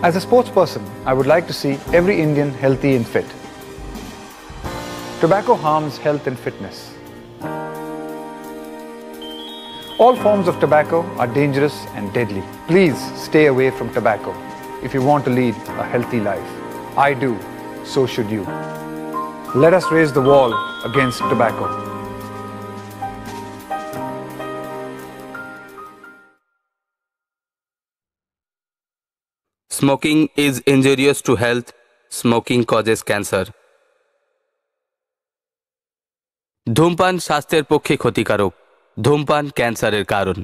As a sports person, I would like to see every Indian healthy and fit. Tobacco harms health and fitness. All forms of tobacco are dangerous and deadly. Please stay away from tobacco if you want to lead a healthy life. I do, so should you. Let us raise the wall against tobacco. Smoking is injurious to health. Smoking causes cancer. ধূমপান স্বাস্থ্যের পক্ষে ক্ষতিকারক। ধূমপান ক্যান্সারের কারণ।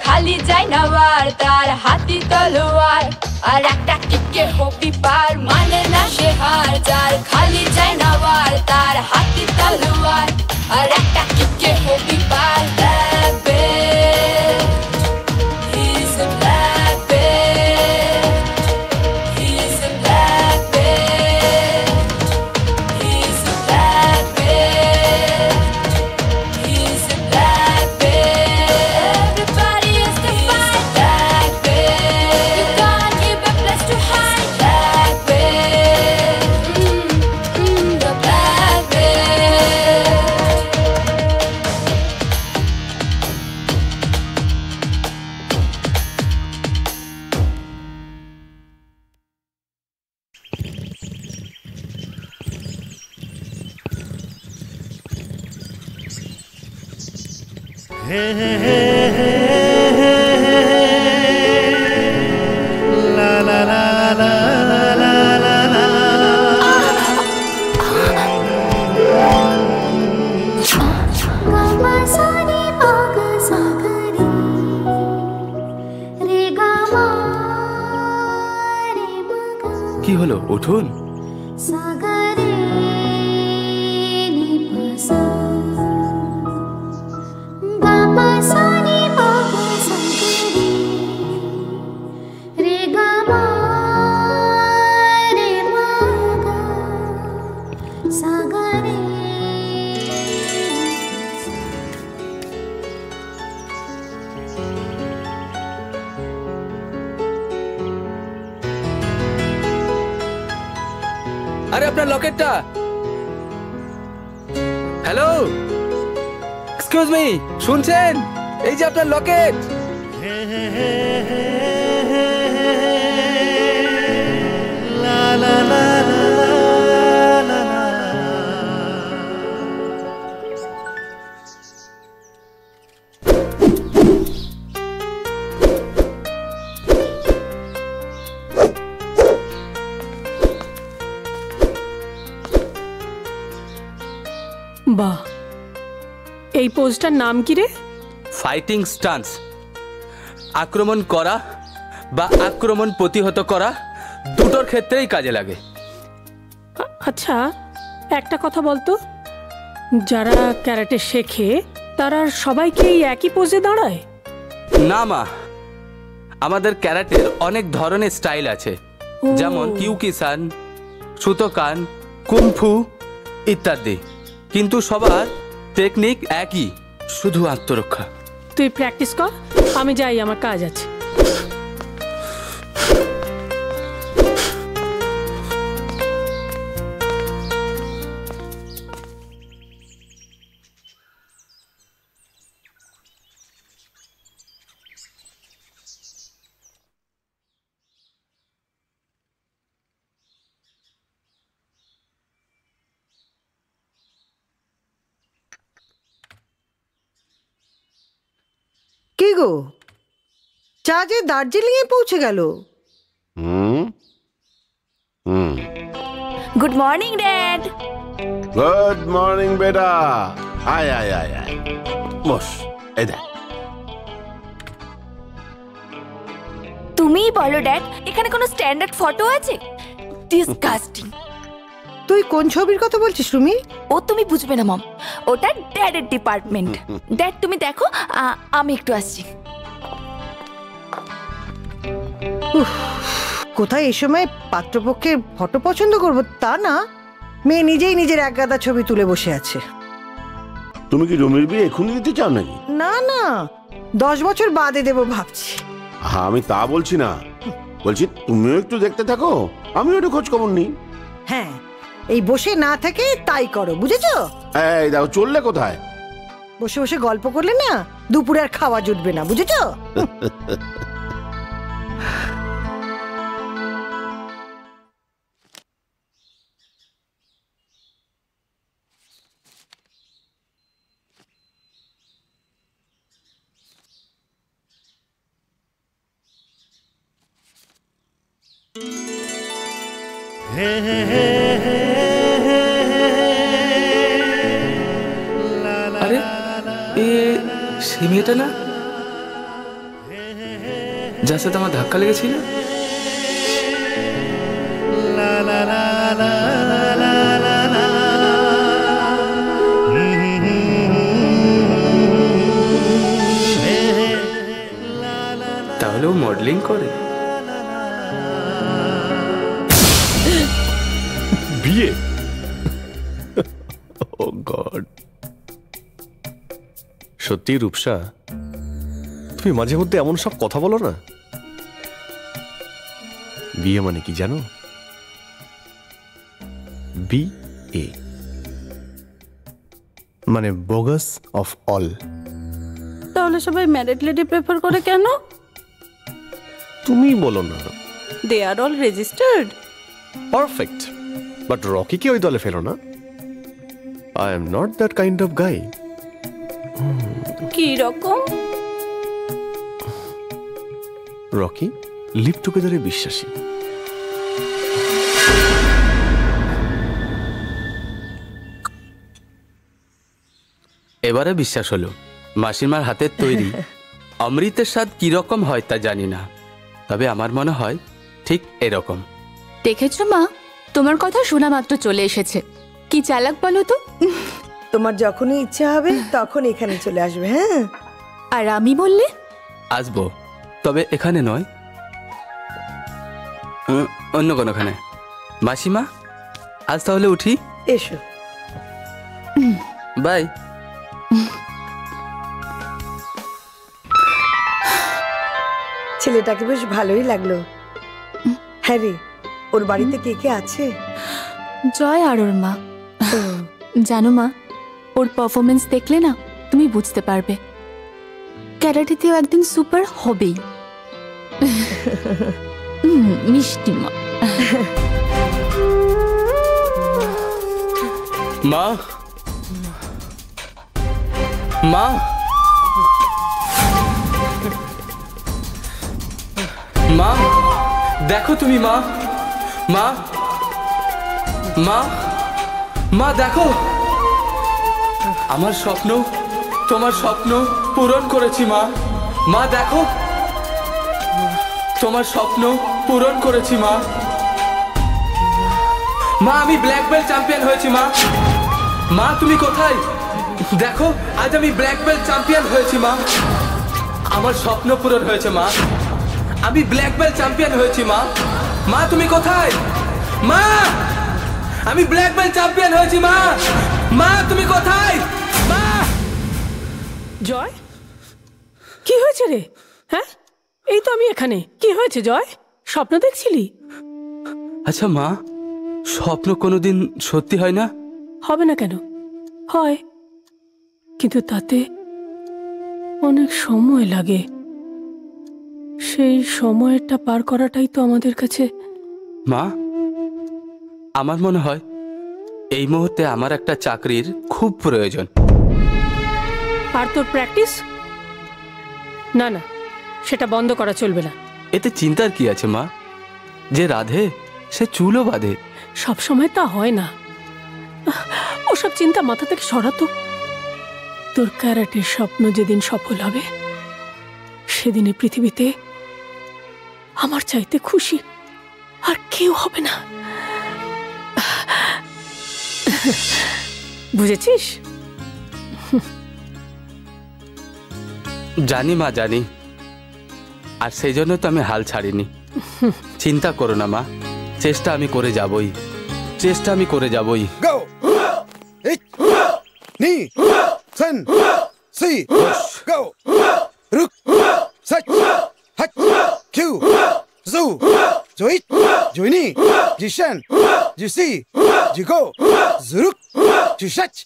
खाली जाए noir तार हाथी तलवार और একটা কিকে হবি পার মানে না সে হার যার খালি যায় নवार তার হাথি তলवार और একটা কিকে হবি পার black belt he's a black belt he's a black belt he's a black belt he's a black belt কি হলো উঠুন Papa Sani আরে আপনার লকেটটা। হ্যালো, এক্সকিউজ মি, শুনছেন? এই যে আপনার লকেট। বাহ, এই পোস্টটার নাম কি রে? Fighting stance. আক্রমণ করা বা আক্রমণ প্রতিহত করা দুটোর ক্ষেত্রেই কাজে লাগে। আচ্ছা, একটা কথা বলতো, যারা ক্যারাটে শেখে তারা সবাই কি এই একই পোজে দাঁড়ায়? না মা, আমাদের ক্যারাটের অনেক ধরনের স্টাইল আছে, যেমন কিউকিসান, সুতোকান, কুমফু ইত্যাদি। কিন্তু সবার টেকনিক একই, শুধু আত্মরক্ষা। তুই প্র্যাকটিস কর, আমি যাই, আমার কাজ আছে। কি গো, চা যে দার্জিলিং এ পৌঁছে গেল। Good morning dad. Good morning বেটা। আয় আয় আয় আয়, বস। এই দেখ। তুমিই বলো ড্যাড, এখানে কোনো স্ট্যান্ডার্ড ফটো আছে? ডিসগাস্টিং। তুই কোন ছবির কথা বলছিস রুমি? ও তুমি বুঝবে না মম, ওটা ড্যাডের ডিপার্টমেন্ট। ড্যাড তুমি দেখো, আমি একটু আসছি। কোথায় এই সময় পাত্রপক্ষের ফটো পছন্দ করব তা না, মেয়ে নিজেই নিজের একগাদা ছবি তুলে বসে আছে। তুমি কি রুমির বিয়ে এখনই দিতে চাও নাকি? না না, 10 বছর বাদে দেবো ভাবছি। হ্যাঁ, আমি তা বলছি না, বলছি তুমিও একটু দেখতে থাকো, আমিও একটু খোঁজ খবর নিই। হ্যাঁ, এই বসে না থেকে তাই করো, বুঝেছো? এই দেখো, চললে কোথায়? বসে বসে গল্প করলে না দুপুরে আর খাওয়া জুটবে না, বুঝেছো? আরে এ সেই মেয়েটা না, যার সাথে আমার ধাক্কা লেগেছিল? তাহলে ও মডেলিং করে? বিয়ে? ও গড। সত্যি রূপসা, তুমি মাঝে মধ্যে এমন সব কথা বলো না। বিয়ে মানে কি জানো? BA মানে বোগাস অফ অল। তাহলে সবাই ম্যারিড লেডি প্রেফার করে কেন? তুমি বলো না। দে আর অল রেজিস্টার্ড। পারফেক্ট, বাট রকিকে ওই দলে ফেলো না। I am not that kind of গাই। কি রকম? রকি লিভ টুগেদারে বিশ্বাসী। এবারে বিশ্বাস হলো। মাসিমার হাতের তৈরি অমৃতের স্বাদ কিরকম হয় তা জানি না, তবে আমার মনে হয় ঠিক এরকম। দেখেছো মা, তোমার কথা শোনা মাত্র চলে এসেছে। কি চালাক বলো তো। তোমার যখনই ইচ্ছা হবে তখন এখানে চলে আসবে। হ্যাঁ, আর আমি বললে আসবো, তবে এখানে নয়, অন্য কোনোখানে। মাসিমা, আজ তাহলে উঠি। এসো। বাই। ছেলেটাকে বেশ ভালোই লাগলো। হ্যাঁ রে, ওর বাড়িতে কে কে আছে? জয় আর ওর মা। জানো মা, ওর পারফরমেন্স দেখলে না তুমি বুঝতে পারবে ক্যারাটেতেও একদিন সুপার হবেই। মিষ্টি মা। মা, মা, মা, দেখো তুমি মা, মা, মা, মা দেখো, আমার স্বপ্ন তোমার স্বপ্ন পূরণ করেছি মা। মা দেখো, তোমার স্বপ্ন পূরণ করেছি মা। মা আমি ব্ল্যাক বেল্ট চ্যাম্পিয়ন হয়েছি মা। মা তুমি কোথায়? দেখো আজ আমি ব্ল্যাক বেল্ট চ্যাম্পিয়ন হয়েছি মা। আমার স্বপ্ন পূরণ হয়েছে মা। আমি ব্ল্যাক বেল্ট চ্যাম্পিয়ন হয়েছি মা। মা তুমি কোথায়? মা আমি ব্ল্যাক বেল্ট চ্যাম্পিয়ন হয়েছি মা। মা তুমি কোথায়? মা। জয়, কি হয়েছে রে? হ্যাঁ, এই তো আমি এখানে। কি হয়েছে জয়? স্বপ্ন দেখছিলি? আচ্ছা মা, স্বপ্ন কোনোদিন সত্যি হয় না? হবে না কেন? হয়, কিন্তু তাতে অনেক সময় লাগে। সেই সময়টা পার করাটাই তো আমাদের কাছে। মা, আমার মনে হয় এই মুহূর্তে আমার একটা চাকরির খুব প্রয়োজন। আর তোর প্র্যাকটিস? না না, সেটা বন্ধ করা চলবে না। এতে চিন্তার কি আছে মা? যে রাধে সে চুলও বাঁধে। সব সময় তা হয় না। ওসব চিন্তা মাথা থেকে সরাতো। তোর ক্যারাটের স্বপ্ন যেদিন সফল হবে সেদিনে পৃথিবীতে আমার চাইতে খুশি আর কেউ হবে না। বুঝেছিস? জানি মা, জানি। আর সেই জন্য তো আমি হাল ছাড়িনি। চিন্তা করো না মা, চেষ্টা আমি করে যাবই। চেষ্টা আমি করে যাবই। Go! 1, 2, 3, 4, go! Ruk, Sach, Hach, Q, Zu, Zoit, Joini, Jishan, Jisi, Jigo, Zuruk, Jishach,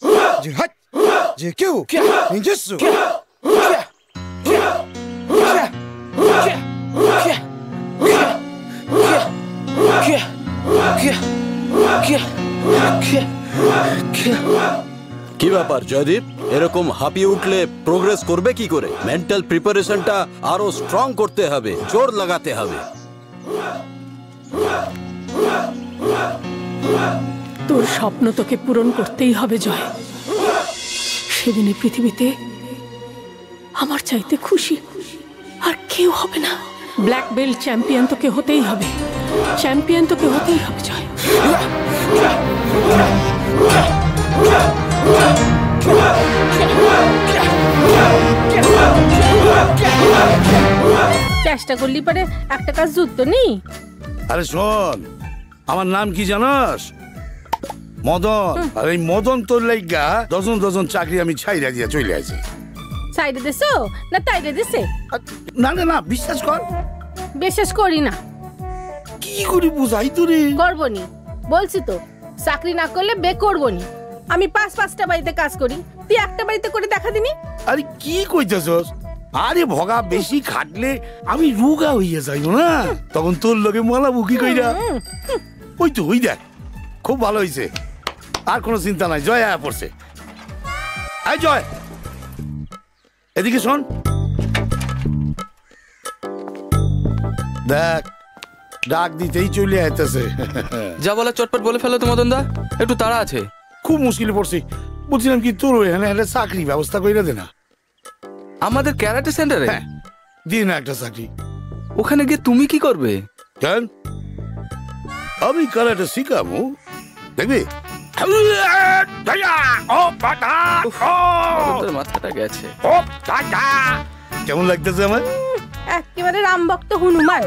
Jihat, Jq, Ninjutsu. কি ব্যাপার জয়দীপ, এরকম হাঁপিয়ে উঠলে প্রোগ্রেস করবে কি করে? মেন্টাল প্রিপারেশনটা আরো স্ট্রং করতে হবে, জোর লাগাতে হবে। তোর স্বপ্ন তোকে পূরণ করতেই হবে জয়। সেদিনে পৃথিবীতে আমার চাইতে খুশি আর কেউ হবে না। ব্ল্যাক বেল্ট চ্যাম্পিয়ন তোকে হতেই হবে। চ্যাম্পিয়ন তোকে হতেই হবে জয়। চেষ্টা করলি পরে একটা কাজ জুতো নেই। আরে শোন, আমার নাম কি জানাস? মদন। আর এই মদন তোর লাইগা ডজন ডজন চাকরি আমি ছাইরা দিয়া চলে আছি। সাইডে দিছো না তাইডে দিছে? না না না, বিশ্বাস কর। বিশ্বাস করি না। কি করি বুঝাই তোরে? করবনি, বলছি তো। চাকরি না করলে বে করবনি। আমি 5-5টা বাড়িতে কাজ করি, তুই একটা বাড়িতে করে দেখা দিনি। আরে কি কইতেছস? আরে ভগা বেশি খাটলে আমি রোগা হইয়া যাইব না, তখন তোর লগে মালাবো কি কইরা। ওই তো ওই দেখ, খুব ভালো হইছে। আর কোনো চিন্তা নাই, জয় আয়া পড়ছে। এই জয়, এদিকে শোন। দেখ, ডাক দিতেই চলে আইতেছে। যা বলা চটপট বলে ফেলো তো মদন দা, একটু তাড়া আছে। খুব মুশকিলে পড়ছি। বলছিলাম কি তোর এখানে একটা চাকরি ব্যবস্থা কইরা দে না। আমাদের ক্যারাটে সেন্টারে? হ্যাঁ, দিন একটা চাকরি। ওখানে গিয়ে তুমি কি করবে? কেন? আমি ক্যারাটে শিখাবো, দেখবি। মাথাটা গেছে। কেমন লাগতেছে আমার? একেবারে রামভক্ত হনুমান।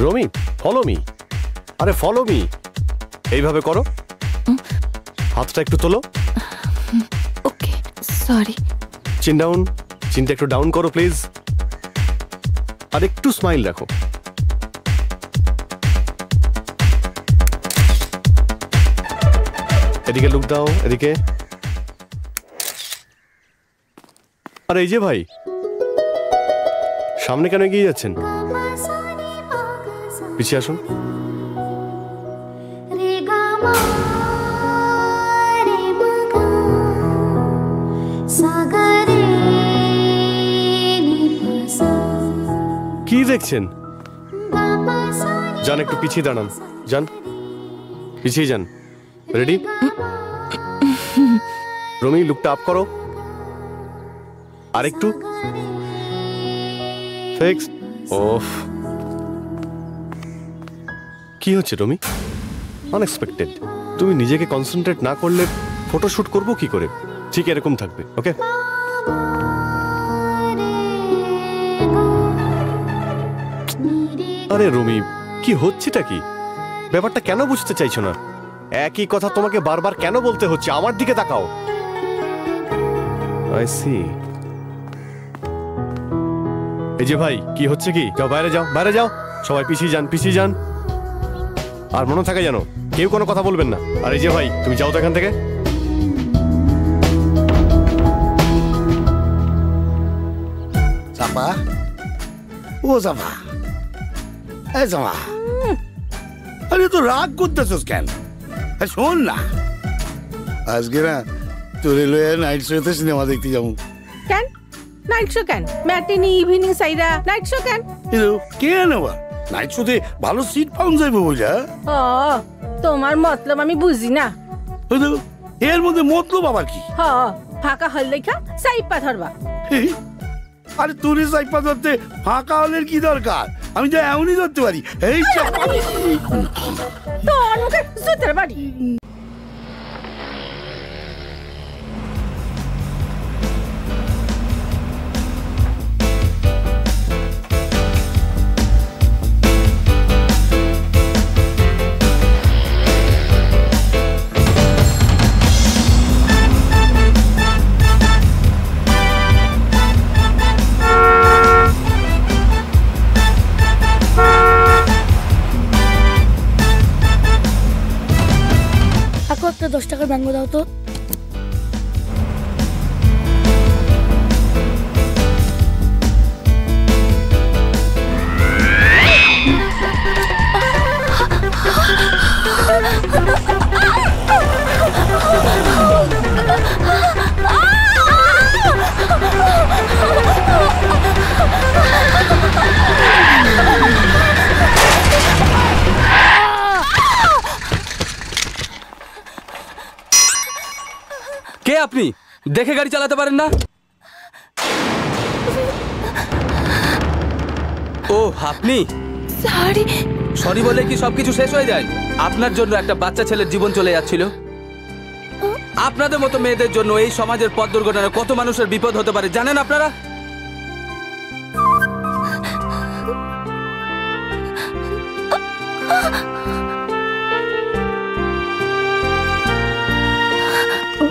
রমি ফলো মি, আরে ফলো মি, এইভাবে করো, হাতটা একটু তোলো। ওকে সরি। চিন ডাউন, চিনটা একটু ডাউন করো প্লিজ, আর একটু স্মাইল রাখো। এদিকে লুক দাও, এদিকে। আর এই যে ভাই, সামনে কেন এগিয়ে যাচ্ছেন? পিছিয়ে আসুন। কি দেখছেন? যান একটু পিছিয়ে দাঁড়ান, যান পিছিয়ে যান। রেডি? রমি লুকটা আপ করো, আরেকটু ফিক্স। ওফ, কি হচ্ছে রমি? আনএক্সপেক্টেড। তুমি নিজেকে কনসেন্ট্রেট না করলে ফটোশুট করবো কি করে? ঠিক এরকম থাকবে, ওকে? আরে রমি, কি হচ্ছেটা কি? ব্যাপারটা কেন বুঝতে চাইছো না? একই কথা তোমাকে বারবার কেন বলতে হচ্ছে? আমার দিকে তাকাও। I see. এই যে ভাই, কি হচ্ছে কি? যাও বাইরে যাও, বাইরে যাও, সবাই পিছিয়ে যান, পিছিয়ে যান। আর মনে থাকে যেন কেউ কোনো কথা বলবেন না। আর এই যে ভাই, তুমি যাও তো এখান থেকে। চাপা, ও চাপা, এই চাপা, আরে তো রাগ করতেছস কেন? শোন না, আজকে না তোরে লয়ে নাইট শোতে সিনেমা দেখতে যাবো। কেন নাইট শো? কেন ম্যাটিনি ইভিনিং সাইরা নাইট শো কেন? কেন আবার নাইট শোতে ভালো সিট পাউন যাইবো বুঝা? ও তোমার মতলব আমি বুঝি না। এর মধ্যে মতলব আবার কি? হ, ফাঁকা হল দেখা সাইপা ধরবা। আরে তুই সাইপা ধরতে ফাঁকা হলের কি দরকার? আমি তো এমনই ধরতে পারি। এই তো মুখে জুতের বাড়ি। একটা 10 টাকার ব্যাঙ্গ দাও তো। কে আপনি? দেখে গাড়ি চালাতে পারেন না? ও আপনি? সরি। সরি বলে কি সবকিছু শেষ হয়ে যায়? আপনার জন্য একটা বাচ্চা ছেলের জীবন চলে যাচ্ছিল। আপনাদের মতো মেয়েদের জন্য এই সমাজের পথ দুর্ঘটনায় কত মানুষের বিপদ হতে পারে জানেন আপনারা?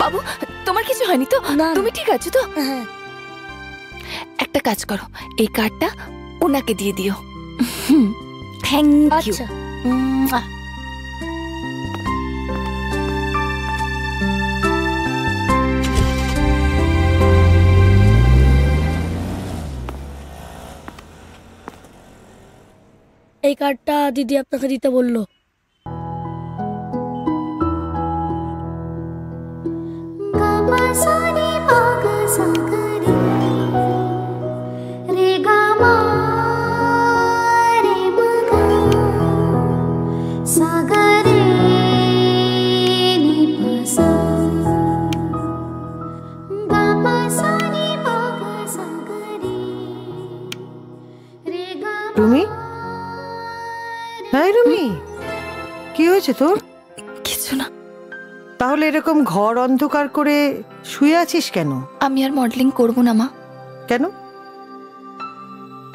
বাবু, তোমার কিছু হয়নি তো? তুমি ঠিক আছো তো? একটা কাজ করো, এই কার্ডটা ওনাকে দিয়ে দিও। Thank you. এই কার্ডটা দিদি আপনাকে দিতে বললো। রুমি, হ্যাঁ রুমি, কি হয়েছে তোর? কিছু না। তাহলে এরকম ঘর অন্ধকার করে শুয়ে আছিস কেন? আমি আর মডেলিং করব না মা। কেন?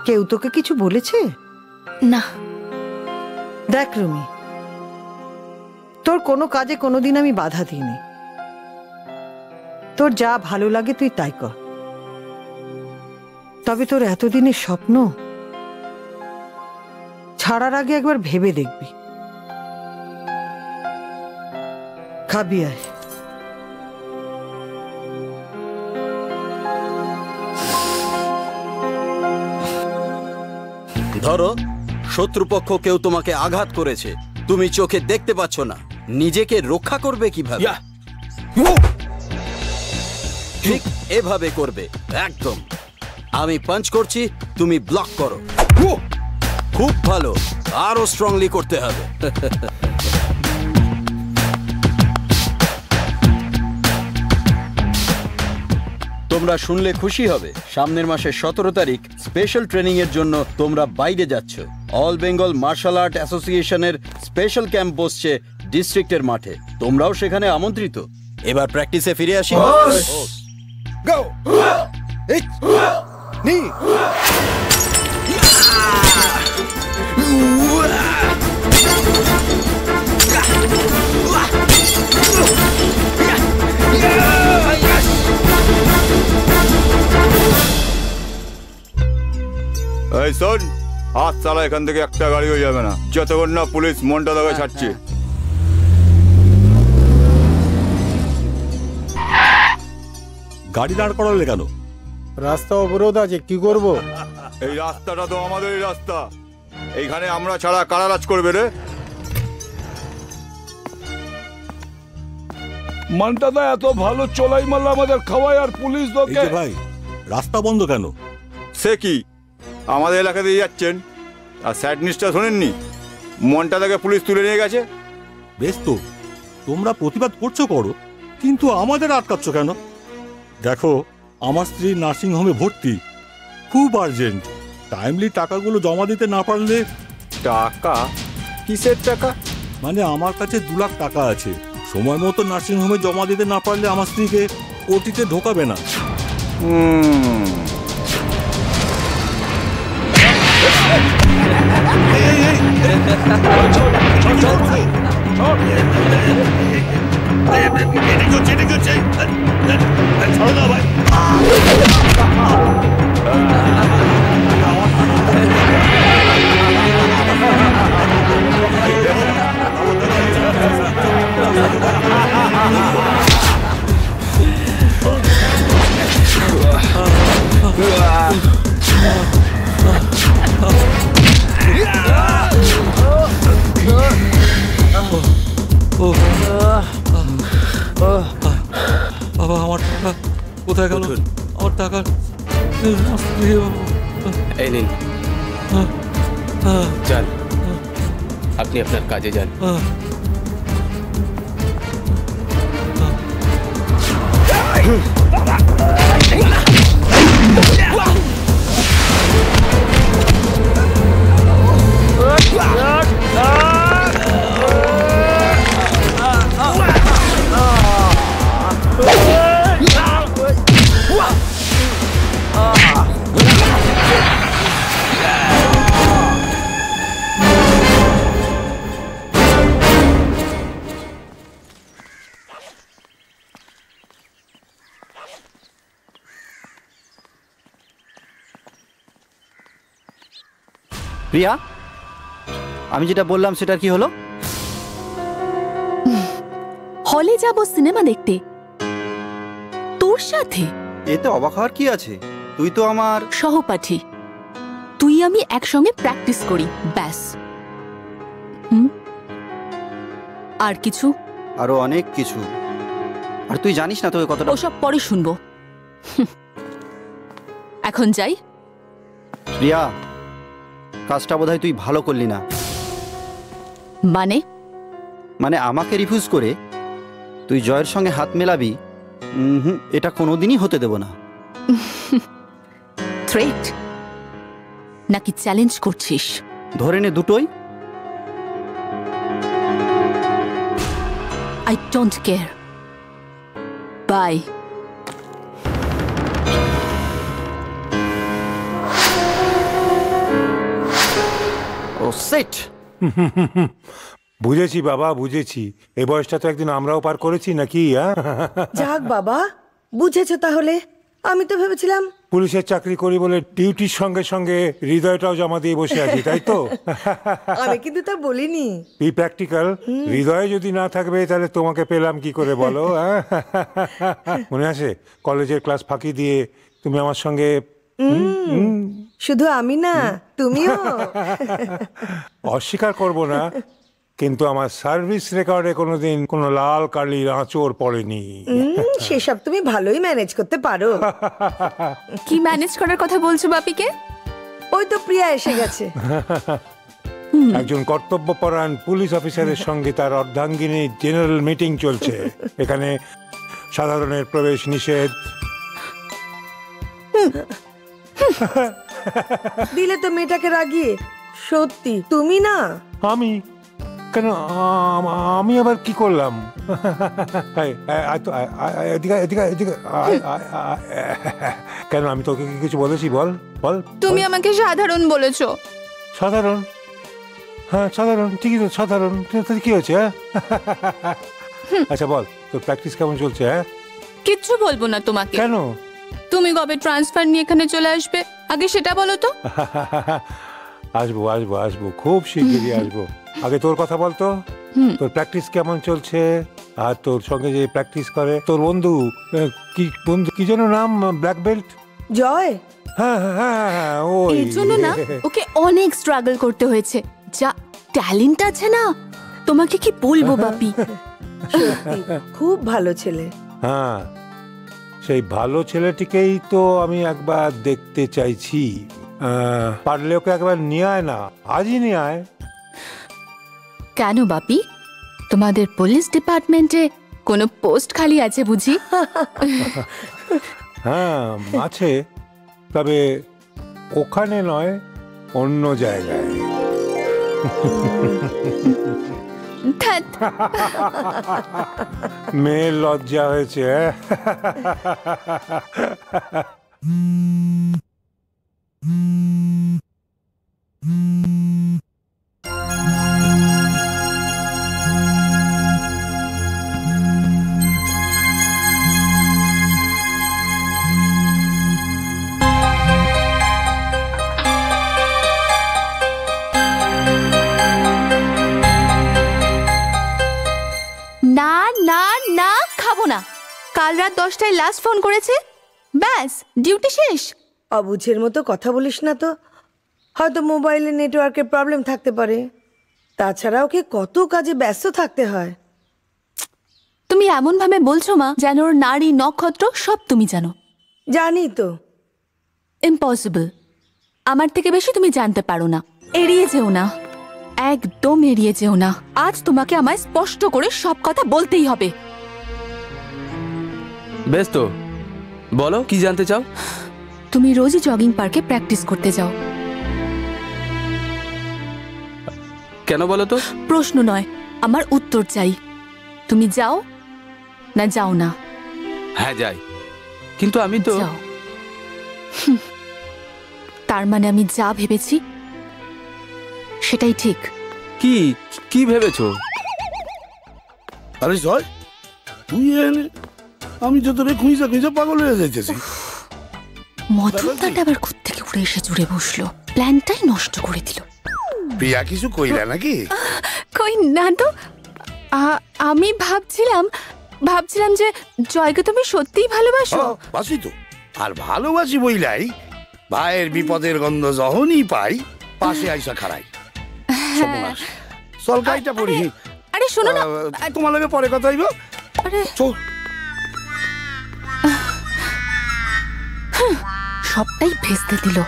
কেউ তোকে কিছু বলেছে? না। দেখ রুমি, তোর কোনো কাজে কোনোদিন আমি বাধা দিইনি। তোর যা ভালো লাগে তুই তাই কর, তবে তোর এতদিনের স্বপ্ন ছাড়ার আগে একবার ভেবে দেখবি। খাবি আয়। ধরো শত্রুপক্ষ কেউ তোমাকে আঘাত করেছে, তুমি চোখে দেখতে পাচ্ছ না, নিজেকে রক্ষা করবে কিভাবে? ঠিক এভাবে করবে, একদম। আমি পাঞ্চ করছি, তুমি ব্লক করো। খুব ভালো, আরো স্ট্রংলি করতে হবে। তোমরা শুনলে খুশি হবে, সামনের মাসের 17 তারিখ স্পেশাল ট্রেনিং এর জন্য তোমরা বাইরে যাচ্ছ। অল বেঙ্গল মার্শাল আর্ট অ্যাসোসিয়েশনের স্পেশাল ক্যাম্প বসছে ডিস্ট্রিক্টের মাঠে, তোমরাও সেখানে আমন্ত্রিত। এবার প্র্যাকটিসে ফিরে আসি। Go! Hit! Knee! এই শোন, আজ সালা এখান থেকে একটা গাড়িও যাবে না যতক্ষণ না পুলিশ মনটা দাগে ছাড়ছে। গাড়ি দাঁড় করালে কেন? রাস্তা অবরোধ আছে, কি করব? এই রাস্তাটা তো আমাদেরই রাস্তা, এইখানে আমরা ছাড়া কারা রাজ করবে রে? মানটাদা এত ভালো চলাই মারল আমাদের খাওয়ায়, আর পুলিশ তোকে। ভাই রাস্তা বন্ধ কেন? সে কি আমাদের এলাকা দিয়ে যাচ্ছেন আর স্যাড নিউজটা শোনেননি? মনটা থেকে পুলিশ তুলে নিয়ে গেছে। বেশ তো, তোমরা প্রতিবাদ করছো করো, কিন্তু আমাদের আটকাচ্ছ কেন? দেখো, আমার স্ত্রী নার্সিং হোমে ভর্তি, খুব আর্জেন্ট। টাইমলি টাকাগুলো জমা দিতে না পারলে। টাকা? কিসের টাকা? মানে আমার কাছে 2 লাখ টাকা আছে, সময় মতো নার্সিং হোমে জমা দিতে না পারলে আমার স্ত্রীকে ওটিতে ঢোকাবে না। বাবা, আমার টাকা কোথায় গেল? আমার টাকা। এই নিন, যান, আপনি আপনার কাজে যান। প্রিয়া, আমি যেটা বললাম সেটা কি হলো? হলে যাব সিনেমা দেখতে, তোর সাথে। এতে অবাক হওয়ার কি আছে? তুই তো আমার সহপাঠী, তুই আমি একসঙ্গে প্র্যাকটিস করি, ব্যাস। আর কিছু? আরো অনেক কিছু, আর তুই জানিস না তোকে কতটা। ওসব পরে শুনবো, এখন যাই। প্রিয়া, কাজটা বোধহয় তুই ভালো করলি না। মানে আমাকে রিফিউজ করে তুই জয়ের সঙ্গে হাত মেলাবি, এটা কোনোদিনই হতে দেব না। থ্রেট নাকি চ্যালেঞ্জ করছিস? ধরে নে দুটোই। I don't care, bye. ও সেট, বুঝেছি বাবা, বুঝেছি। এই বয়সটা তো একদিন আমরাও পার করেছি নাকি? যাক বাবা, বুঝেছো তাহলে। আমি তো ভেবেছিলাম পুলিশের চাকরি করি বলে ডিউটির সঙ্গে সঙ্গে হৃদয়টাও জমা দিয়ে বসে আছি, তাই তো? আমি কিন্তু তা বলিনি। B practical. হৃদয় যদি না থাকবে তাহলে তোমাকে পেলাম কি করে বলো? মনে আছে কলেজের ক্লাস ফাঁকি দিয়ে তুমি আমার সঙ্গে? শুধু আমি না, তুমিও। অস্বীকার করব না, কিন্তু আমার সার্ভিস রেকর্ডে কোনোদিন কোনো লাল কালির আঁচড় পড়েনি। সেসব তুমি ভালোই ম্যানেজ করতে পারো। কি ম্যানেজ করার কথা বলছো বাপিকে? ওই তো প্রিয়া এসে গেছে। একজন কর্তব্যপরায়ণ পুলিশ অফিসারের সঙ্গে তার অর্ধাঙ্গিনী জেনারেল মিটিং চলছে। এখানে সাধারণের প্রবেশ নিষেধ। দিলে তো মেয়েটাকে রাগিয়ে। সত্যি তুমি না? আমি কেন? আমি আবার কি করলাম? কেন আমি তোকে কিছু বলেছি? বল বল। তুমি আমাকে সাধারণ বলেছো। সাধারণ? হ্যাঁ সাধারণ, ঠিকই তো সাধারণ। কি হয়েছে? আচ্ছা বল, তোর প্র্যাকটিস কেমন চলছে? কিচ্ছু বলবো না তোমাকে। কেন? তুমি কবে ট্রান্সফার নিয়ে এখানে চলে আসবে আগে সেটা বলো তো। আসবো আসবো আসবো, খুব শিগগিরই আসবো। আগে তোর কথা বলতো, তোর প্র্যাকটিস কেমন চলছে? আর তোর সঙ্গে যে প্র্যাকটিস করে তোর বন্ধু, কি যেন নাম? ব্ল্যাক বেল্ট জয়। হ্যাঁ হ্যাঁ হ্যাঁ, ওই এর জন্য না ওকে অনেক স্ট্রাগল করতে হয়েছে। যা ট্যালেন্ট আছে না, তোমাকে কি বলবো বাপি। সত্যি খুব ভালো ছেলে। হ্যাঁ, সেই ভালো ছেলেটিকেই তো আমি একবার দেখতে চাইছি। পারলে ওকে একবার নিয়ে আয় না, আজই নিয়ে আয়। কেন বাপি, তোমাদের পুলিশ ডিপার্টমেন্টে কোনো পোস্ট খালি আছে বুঝি? হ্যাঁ আছে, তবে ওখানে নয়, অন্য জায়গায়। মেয়ের লজ্জা হয়েছে। না না না, খাবো না। কাল রাত 10টায় লাস্ট ফোন করেছে, ব্যাস ডিউটি শেষ। অবুঝের মতো কথা বলিস না তো। হয়তো মোবাইলে নেটওয়ার্কের প্রবলেম থাকতে পারে। তাছাড়া ওকে কত কাজে ব্যস্ত থাকতে হয়। তুমি এমন ভাবে বলছো মা যেন ওর নারী নক্ষত্র সব তুমি জানো। জানি তো। ইম্পসিবল। আমার থেকে বেশি তুমি জানতে পারো না। এড়িয়ে যেও না, একদম এড়িয়ে যেও না। আজ তোমাকে আমায় স্পষ্ট করে সব কথা বলতেই হবে। বেশ তো, বলো কি জানতে চাও? তুমি রোজই জগিং পার্কে প্র্যাকটিস করতে যাও। কেন বলো তো? প্রশ্ন নয়, আমার উত্তর চাই। তুমি যাও না যাও না? হ্যাঁ যাই, কিন্তু আমি তো। তার মানে আমি যা ভেবেছি সেটাই ঠিক। কি কি ভেবেছো? আরে জয়, তুই এনে আমি তো তোরে খুঁজা খুঁজা পাগল হয়ে যাইতেছি। মধুরটাটা আবার কোত্থেকে উড়ে এসে জুড়ে বসলো, প্ল্যানটাই নষ্ট করে দিল। প্রিয়া কিছু কইলা নাকি? কই না তো, আমি ভাবছিলাম যে জয়কে তুমি সত্যিই ভালোবাসো। বাসি তো, আর ভালোবাসি বইলাই ভাইয়ের বিপদের গন্ধ যখনই পাই পাশে আইসা খাড়াই। সলকাইটা পড়ি। আরে শোনো না, তোমার লগে পরে কথা হইব। আরে সবটাই ভেস্তে দিল।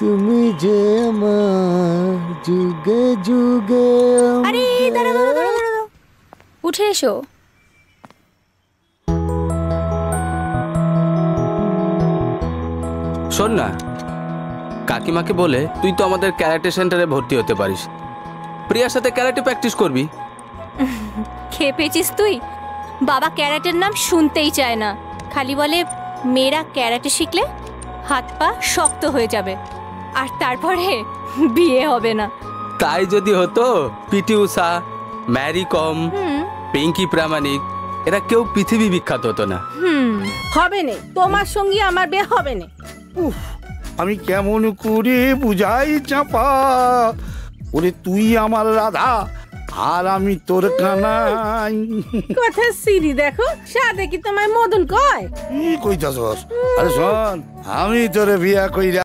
তুমি যে আমার যুগে যুগে আরে দাঁড়াও, উঠে এসো। শোন না, কাকিমাকে বলে তুই তো আমাদের ক্যারাটে সেন্টারে ভর্তি হতে পারিস। প্রিয়ার সাথে ক্যারাটে প্র্যাকটিস করবি। খেপেছিস তুই? বাবা ক্যারাটের নাম শুনতেই চায় না, খালি বলে মেয়েরা ক্যারাটে শিখলে হাত পা শক্ত হয়ে যাবে আর তারপরে বিয়ে হবে না। তাই যদি হতো, পিটি উষা, ম্যারি কম, পিঙ্কি প্রামাণিক এরা কেউ পৃথিবী বিখ্যাত হতো না। হবে না, তোমার সঙ্গে আমার বিয়ে হবে না। আমি কেমন করে বুঝাই চাপা, ওরে তুই আমার রাধা আর আমি তোর কানাই। কথা সিরি দেখো, সাদে কি তোমায় মদন কয়? কি কইতাছস? আরে শোন, আমি তোরে বিয়া কইরা